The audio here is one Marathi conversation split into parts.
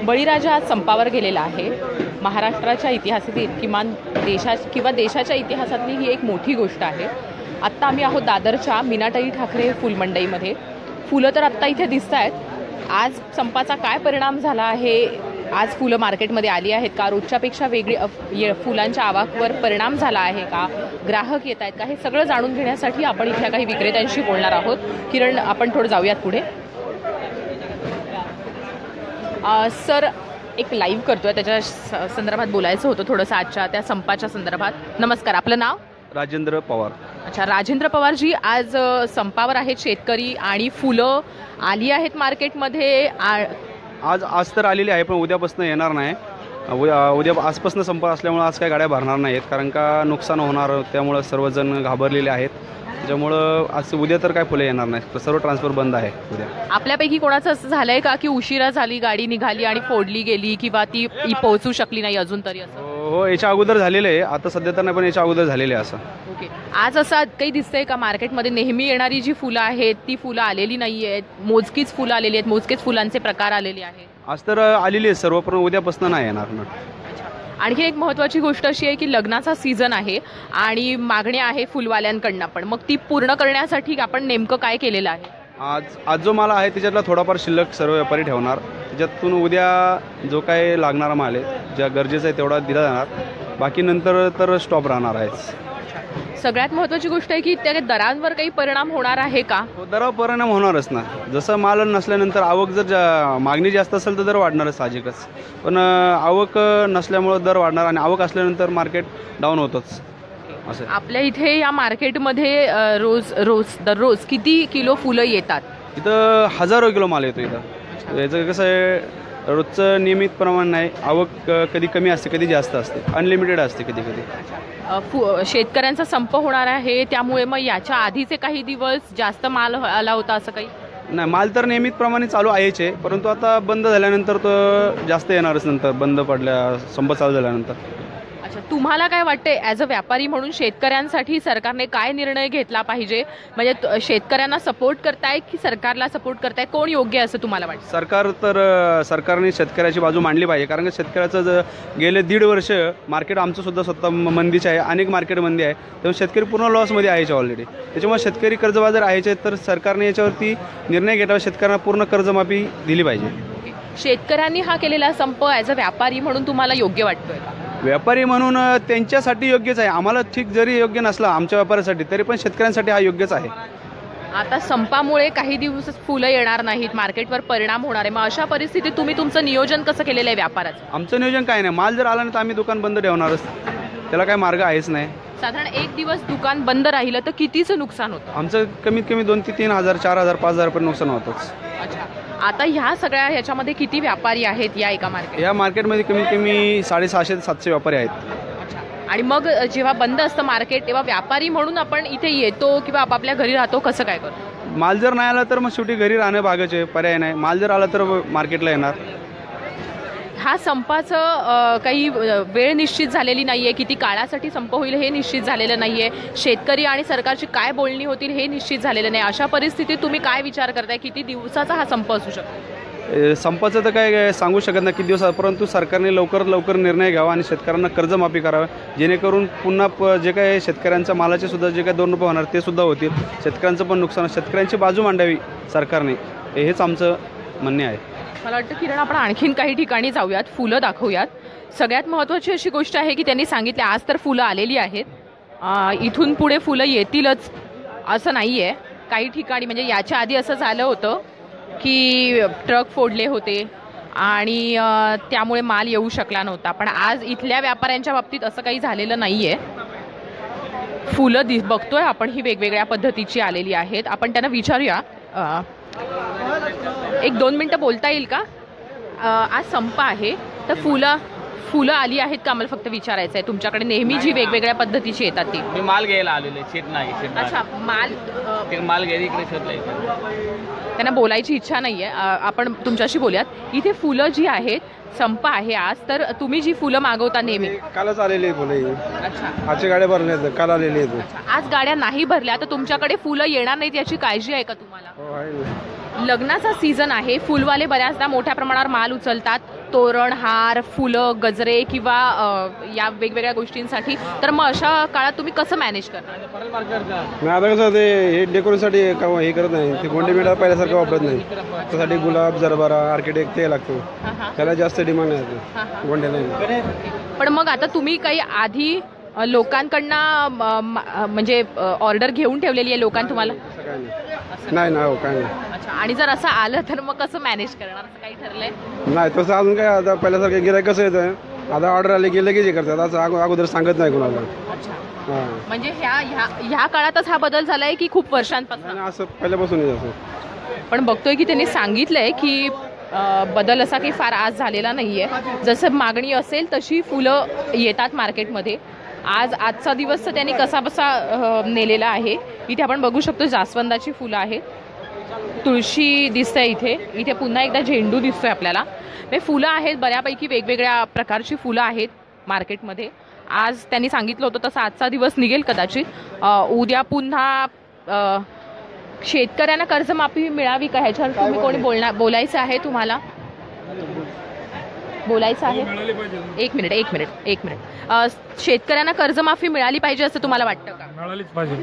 बळीराजा आज संपावर गेलेला आहे। महाराष्ट्राच्या इतिहासातील देशाच्या इतिहासातली ही एक मोठी गोष्ट आहे। आत्ता आम्ही आहोत दादरच्या मीनाताई ठाकरे फुलमंडईमध्ये। फुलं तर आत्ता इथे दिसत आहेत। आज संपाचा काय परिणाम झाला आहे, आज फुलं मार्केटमध्ये आली आहेत का, रोजच्यापेक्षा वेगळी फुलांच्या आवाकावर परिणाम झाला आहे का, ग्राहक येत आहेत का, हे सगळं जाणून घेण्यासाठी आपण इथल्या काही विक्रेत्यांशी बोलणार आहोत। किरण, आपण थोडं जाऊयात पुढे। सर, एक लाईव्ह करतोय, त्याच्या संदर्भात बोलायचं होतं थोडंसं आजच्या त्या संपाच्या संदर्भात। नमस्कार, आपलं नाव? राजेंद्र पवार। अच्छा, राजेंद्र पवारजी, आज संपावर आहेत शेतकरी आणि फुलं आली आहेत मार्केटमध्ये। आज तर आलेली आहे, पण उद्यापासून येणार नाही। उद्या आजपासून संप असल्यामुळे आज काही गाड्या भरणार नाहीत, कारण का नुकसान होणार, त्यामुळे सर्वजण घाबरलेले आहेत। त्यामुळं आज उद्या तर काय फुलं येणार नाही, सर्व ट्रान्सफर बंद आहे उद्या। आपल्यापैकी कोणाचं असं झालंय का की उशिरा झाली, गाडी निघाली आणि फोडली गेली किंवा ती पोहोचू शकली नाही अजून तरी असं? हो, याच्या अगोदर झालेलं आहे, आता सध्या तर नाही, पण याच्या अगोदर झालेलं आहे असं। ओके, आज असं काही दिसतंय का मार्केटमध्ये नेहमी येणारी जी फुलं आहेत ती फुलं आलेली नाही आहेत, मोजकीच फुलं आलेली आहेत, मोजकेच फुलांचे प्रकार आलेले आहेत? आज तर आलेली आहे सर्व, पण उद्यापासून नाही येणार ना। आणखी एक महत्त्वाची गोष्ट अशी आहे की लग्नाचा सीझन आहे आणि मागणी आहे फुलवाल्यांकडनं पण, मग ती पूर्ण करण्यासाठी आपण नेमकं काय केलेलं आहे? आज जो माल आहे त्याच्यातला थोडाफार शिल्लक सर्व व्यापारी ठेवणार, त्याच्यातून उद्या जो काय लागणारा माल आहे, ज्या गरजेचा आहे तेवढा दिला जाणार, बाकी नंतर तर स्टॉप राहणार आहे। सगळ्यात महत्त्वाची गोष्ट आहे की त्या दरांवर काही परिणाम होणार आहे का? दरावर परिणाम होणारच ना, जसं माल नसल्यानंतर आवक जर मागणी जास्त असेल तर दर वाढणारच साहजिकच, पण आवक नसल्यामुळे दर वाढणार आणि आवक असल्यानंतर मार्केट डाऊन होतच असं। आपल्या इथे या मार्केटमध्ये दररोज किती किलो फुलं येतात? इथं हजारो किलो माल येतो इथं। याचं कसं आहे, रोजचं नियमित प्रमाण नाही, आवक कधी कमी असते कधी जास्त असते, अनलिमिटेड असते कधी कधी। शेतकऱ्यांचा संप होणार आहे, त्यामुळे मग याच्या आधीचे काही दिवस जास्त माल आला होता असं काही नाही? माल तर नियमित प्रमाणे चालू आहेच, परंतु आता बंद झाल्यानंतर तो जास्त येणारच, नंतर बंद पडल्या संप चालू झाल्यानंतर। अच्छा, तुम्हाला काय वाटते ॲज अ व्यापारी म्हणून शेतकऱ्यांसाठी सरकारने काय निर्णय घेतला पाहिजे? म्हणजे शेतकऱ्यांना सपोर्ट करताय की सरकारला सपोर्ट करताय, कोण योग्य असं तुम्हाला वाटतं? सरकारने शेतकऱ्याची बाजू मांडली पाहिजे, कारण की शेतकऱ्याचं गेले 1.5 वर्ष मार्केट आमचं सुद्धा स्वतः मंदीचं आहे, अनेक मार्केट मंदी आहे, त्यामुळे शेतकरी पूर्ण लॉसमध्ये आहे ऑलरेडी। त्याच्यामुळे शेतकरी कर्जबाजार आहे, तर सरकारने याच्यावरती निर्णय घेतला, शेतकऱ्यांना पूर्ण कर्जमाफी दिली पाहिजे। शेतकऱ्यांनी हा केलेला संप ॲज अ व्यापारी म्हणून तुम्हाला योग्य वाटतोय का? व्यापारी म्हणून त्यांच्यासाठी योग्यच आहे, आम्हाला ठीक जरी योग्य नसला आमच्या व्यापाऱ्यासाठी, तरी पण शेतकऱ्यांसाठी हा योग्यच आहे। आता संपामुळे काही दिवस फुलं येणार नाहीत, मार्केटवर परिणाम होणार आहे, मग अशा परिस्थितीत तुम्ही तुमचं नियोजन कसं केलेलं आहे व्यापाराचं? आमचं नियोजन काय नाही, माल जर आला नाही तर आम्ही दुकान बंद ठेवणारच, त्याला काय मार्ग आहेच नाही। साधारण एक दिवस दुकान बंद राहिलं तर कितीचं नुकसान होतं? आमचं कमीत कमी 2 ते 3 हजार, 4 हजार, 5 हजार पण नुकसान होतंच। अच्छा, आता ह्या सगळ्या ह्याच्यामध्ये किती व्यापारी आहेत या एका मार्केट? या मार्केटमध्ये कमीत कमी 650 ते 700 व्यापारी आहेत। अच्छा, आणि मग जेव्हा बंद असतं मार्केट तेव्हा व्यापारी म्हणून आपण इथे येतो किंवा आपापल्या घरी राहतो, कसं काय करतो? माल जर नाही आला तर मग शेवटी घरी राहणं भागच आहे, पर्याय नाही। माल जर आला तर मार्केटला येणार। हा संपाचं काही वेळ निश्चित झालेली नाही आहे, किती काळासाठी संप होईल हे निश्चित झालेलं नाही आहे, शेतकरी आणि सरकारची काय बोलणी होतील हे निश्चित झालेलं नाही। अशा परिस्थितीत तुम्ही काय विचार करताय, किती दिवसाचा हा संप असू शकतो? संपाचं तर काय सांगू शकत नाही किती दिवसात, परंतु सरकारने लवकर निर्णय घ्यावा आणि शेतकऱ्यांना कर्जमाफी करावी, जेणेकरून पुन्हा जे काही शेतकऱ्यांच्या मालाचे सुद्धा जे काही 2 रुपये होणार ते सुद्धा होतील, शेतकऱ्यांचं पण नुकसान, शेतकऱ्यांची बाजू मांडावी सरकारने, हेच आमचं म्हणणे आहे। मला वाटतं किरण, आपण आणखीन काही ठिकाणी जाऊयात, फुलं दाखवूयात। सगळ्यात महत्त्वाची अशी गोष्ट आहे की त्यांनी सांगितले आज तर फुलं आलेली आहेत, इथून पुढे फुलं येतीलच असं नाही आहे। काही ठिकाणी म्हणजे याच्या आधी असं झालं होतं की ट्रक फोडले होते आणि त्यामुळे माल येऊ शकला नव्हता, पण आज इथल्या व्यापाऱ्यांच्या बाबतीत असं काही झालेलं नाही आहे। फुलं बघतोय आपण ही वेगवेगळ्या पद्धतीची आलेली आहेत, आपण त्यांना विचारूया। 1-2 मिनटं बोलता येईल का? आज संप आहे तर फुलं आली आहेत का, आम्हाला फक्त विचारायचं आहे। तुमच्याकडे नेहमी जी वेगवेगळ्या पद्धतीची येतात ती? मी माल घ्यायला आलेले, शेत नाही। अच्छा, माल घ्यायला इकडे शेतला येतो, त्यांना बोलायची इच्छा नाही आहे, आपण तुमच्याशी बोलूयात। इथे फुलं जी आहेत, संप आहे आज, तर तुम्ही जी फुलं मागवता नेहमी? कालच आलेली फुलं। अच्छा, आजच्या गाड्या भरल्या आहेत, काल आलेली आहेत। आज गाड्या नाही भरल्या तर तुमच्याकडे फुलं येणार नाहीत याची काळजी आहे का तुम्हाला? हो, आहे। लग्नाचा सीझन आहे, फुलवाले बऱ्याचदा मोठ्या प्रमाणावर माल उचलतात, तोरण, हार, फुलं, गजरे किंवा या वेगवेगळ्या गोष्टींसाठी. तर मग अशा काळात तुम्ही कसं मॅनेज करणार? नाही आता कसं ते हे डेकोरेशनसाठी हे करत नाही, ते गोंडे बिडा पहिल्यासारखं वापरत नाही. त्यासाठी गुलाब, जरबारा, आर्किटेक्ट ते लागतो, त्याला जास्त डिमांड आहे गोंडे नाही. पण मग आता तुम्ही काही आधी लोकांकडनं म्हणजे ऑर्डर घेऊन ठेवलेली आहे लोकांनी तुम्हाला? नाही ना, हो काय नाही. अच्छा, आणि जर असं आलं तर मग कसं मॅनेज करणार, असं काही ठरलंय? नाही तसं अजून काय, आता पहिल्यासारखं गिरायक कसं येतं, आता ऑर्डर आले की लगेच हे करतात, असं अगोदर सांगत नाही कोणाला. हां, म्हणजे ह्या काळातच हा बदल झालाय की खूप वर्षांपासून? असं पहिल्यापासून असं. पण बघतोय की त्यांनी सांगितलंय की बदल असा काही फार आज झालेला नाहीये. जसं मागणी असेल तशी फुलं येतात मार्केटमध्ये. आजचा दिवस तर त्यांनी कसा बसा नेलेला आहे. इथे आपण बघू शकतो जास्वंदाची फुलं आहेत, तुळशी दिसते इथे पुन्हा एकदा झेंडू दिसतोय आपल्याला. हे फुलं आहेत, बऱ्यापैकी वेगवेगळ्या प्रकारची फुलं आहेत मार्केटमध्ये. आज त्यांनी सांगितलं होतं तसं आजचा दिवस निघेल कदाचित. उद्या पुन्हा शेतकऱ्यांना कर्जमाफी मिळावी का, ह्याच्यावर तुम्ही कोणी बोलायचं आहे, तुम्हाला बोलायचं आहे? एक मिनिट. शेतकऱ्यांना कर्जमाफी मिळाली पाहिजे असं तुम्हाला वाटतं का? मिळालीच पाहिजे.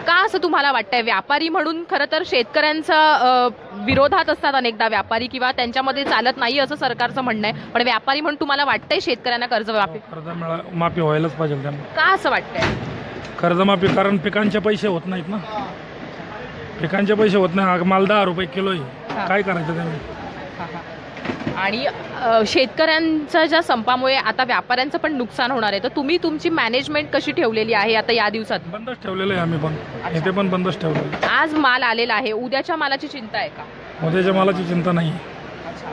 का असं तुम्हाला वाटतंय? व्यापारी म्हणून खरं तर शेतकऱ्यांचा विरोधात असतात अनेकदा व्यापारी, किंवा त्यांच्यामध्ये चालत नाही असं सरकारचं म्हणणं आहे. पण व्यापारी म्हणून तुम्हाला वाटतंय शेतकऱ्यांना कर्जमाफी व्हायलाच पाहिजे त्यांना? का असं वाटतंय? कर्जमाफी कारण पिकांचे पैसे होत नाहीत ना, पिकांचे पैसे होत नाही. माल 10 रुपये किलो आहे, काय करायचं त्यांनी? आणि शेतकऱ्यांच्या ज्या संपामुळे आता व्यापाऱ्यांचं पण नुकसान होणार आहे. तर तुम्ही तुमची मॅनेजमेंट कशी ठेवलेली आहे आता या दिवसात? बंदच ठेवलेलं आहे आम्ही, पण इथे पण बंदच ठेवलेलं. आज माल आलेला आहे, उद्याच्या मालाची चिंता आहे का? उद्याच्या मालाची चिंता नाही,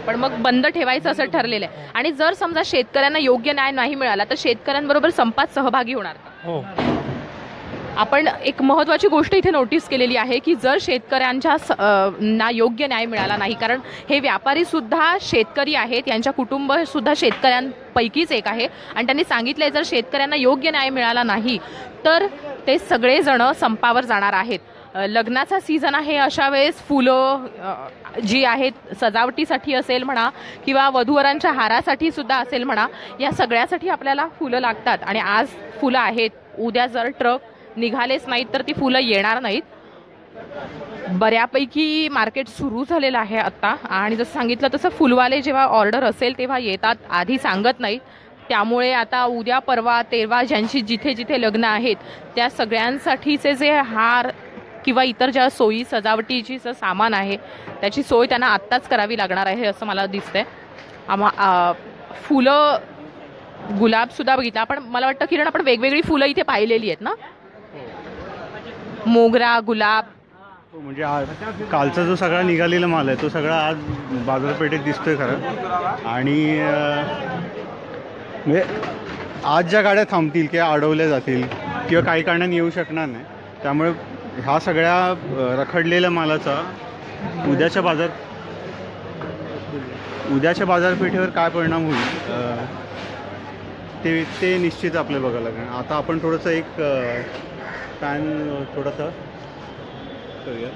पण मग बंद ठेवायचं असं ठरलेलं आहे. आणि जर समजा शेतकऱ्यांना योग्य न्याय नाही मिळाला तर शेतकऱ्यांबरोबर संपात सहभागी होणार का? हो. आपण एक महत्त्वाची गोष्ट इथे नोटीस केलेली आहे की जर शेतकऱ्यांच्या ना योग्य न्याय मिळाला नाही, कारण हे व्यापारी सुद्धा शेतकरी आहेत, यांच्या कुटुंब सुद्धा शेतकऱ्यांपैकीच एक आहे, आणि त्यांनी सांगितलंय जर शेतकऱ्यांना योग्य न्याय मिळाला नाही तर ते सगळेजण संपावर जाणार आहेत. लग्नाचा सीझन आहे, अशा वेळेस फुलं जी आहेत सजावटीसाठी असेल म्हणा किंवा वधूवरांच्या हारासाठी सुद्धा असेल म्हणा, या सगळ्यासाठी आपल्याला फुलं लागतात. आणि आज फुलं आहेत, उद्या जर ट्रक निघालेच नाहीत तर ती फुलं येणार नाहीत. बऱ्यापैकी मार्केट सुरू झालेलं आहे आत्ता, आणि जसं सांगितलं तसं फुलवाले जेव्हा ऑर्डर असेल तेव्हा येतात, आधी सांगत नाहीत. त्यामुळे आता उद्या परवा तेरवा ज्यांची जिथे जिथे लग्न आहेत त्या सगळ्यांसाठीचे जे हार किंवा इतर ज्या सोयी सजावटीची जे सामान आहे त्याची सोय त्यांना आत्ताच करावी लागणार आहे असं मला दिसतंय. फुलं, गुलाबसुद्धा बघितलं आपण, मला वाटतं किरण आपण वेगवेगळी फुलं इथे पाहिलेली आहेत ना, मोगरा, गुलाब. म्हणजे कालचा जो सगळा निघालेला माल आहे तो सगळा आज बाजारपेठेत दिसतोय खरं. आणि म्हणजे आज ज्या गाड्या थांबतील किंवा अडवल्या जातील किंवा काही कारणाने येऊ शकणार नाही, त्यामुळे ह्या सगळ्या रखडलेल्या मालाचा उद्याच्या बाजारपेठेवर काय परिणाम होईल ते निश्चित आपल्याला बघायला लागेल. आता आपण थोडंसं एक थोडासा करूया.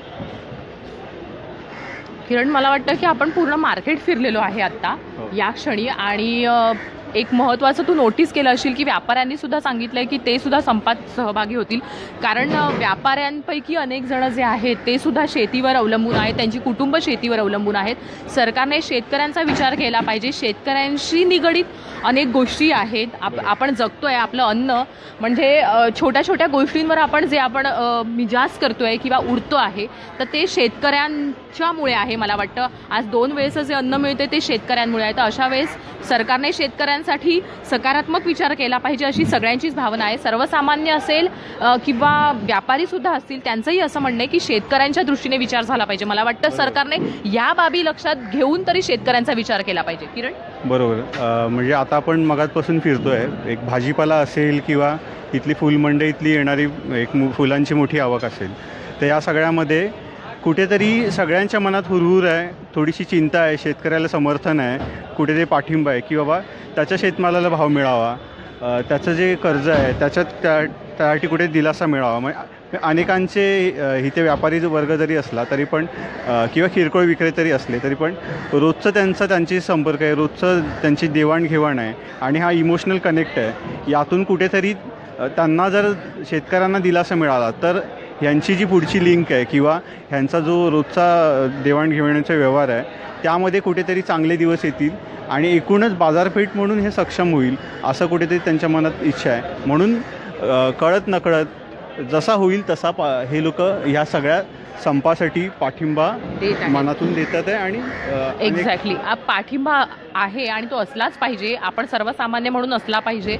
किरण, मला वाटतं की आपण पूर्ण मार्केट फिरलेलो आहे आत्ता या क्षणी, आणि एक महत्त्वाचं तू नोटीस केलं असेल की व्यापाऱ्यांनी सुद्धा सांगितलंय की ते सुद्धा संपात सहभागी होतील, कारण व्यापाऱ्यांपैकी अनेक जण जे आहेत ते सुद्धा शेतीवर अवलंबून आहेत, त्यांची कुटुंब शेतीवर अवलंबून आहेत. सरकारने शेतकऱ्यांचा विचार केला पाहिजे. शेतकऱ्यांशी निगडीत अनेक गोष्टी आहेत. आपण जगतोय, आपलं अन्न म्हणजे छोट्या छोट्या गोष्टींवर आपण जे मिजाज करतोय किंवा उरतो आहे तर ते शेतकऱ्यांच्यामुळे आहे. मला वाटतं आज 2 वेळेचं जे अन्न मिळते ते शेतकऱ्यांमुळे आहे. तर अशा वेळेस सरकारने शेतकऱ्यांसाठी सकारात्मक विचार केला पाहिजे अशी सगळ्यांचीच भावना आहे. सर्वसामान्य असेल किंवा व्यापारी सुद्धा असतील त्यांचंही असं म्हणणं आहे की शेतकऱ्यांच्या दृष्टीने विचार झाला पाहिजे. मला वाटतं सरकारने या बाबी लक्षात घेऊन तरी शेतकऱ्यांचा विचार केला पाहिजे. किरण, बरोबर. म्हणजे आता आपण मगाचपासून फिरतोय, एक भाजीपाला असेल किंवा इथली फुलमंडी, इथली येणारी एक फुलांची मोठी आवक असेल, तर या सगळ्यामध्ये कुठेतरी सगळ्यांच्या मनात हुरहुर आहे, थोडीशी चिंता आहे, शेतकऱ्याला समर्थन आहे, कुठेतरी पाठिंबा आहे की बाबा त्याच्या शेतमालाला भाव मिळावा, त्याचं जे कर्ज आहे त्याच्यात त्यासाठी कुठे दिलासा मिळावा. अनेकांचे इथे व्यापारी वर्ग जरी असला तरी पण किंवा किरकोळ विक्रेतरी असले तरी पण रोजचं त्यांची संपर्क आहे, रोजचं त्यांची देवाणघेवाण आहे आणि हा इमोशनल कनेक्ट आहे. यातून कुठेतरी त्यांना जर शेतकऱ्यांना दिलासा मिळाला तर ह्यांची जी पुढची लिंक आहे किंवा ह्यांचा जो रोजचा देवाणघेवाणीचा व्यवहार आहे त्यामध्ये कुठेतरी चांगले दिवस येतील आणि एकूणच बाजारपेठ म्हणून हे सक्षम होईल असं कुठेतरी त्यांच्या मनात इच्छा आहे. म्हणून कळत नकळत जसा होईल तसा हे लोक ह्या सगळ्या संपासाठी पाठिंबा मनातून देतात आहे आणि एक्झॅक्टली पाठिंबा आहे आणि तो असलाच पाहिजे. आपण सर्वसामान्य म्हणून असला पाहिजे.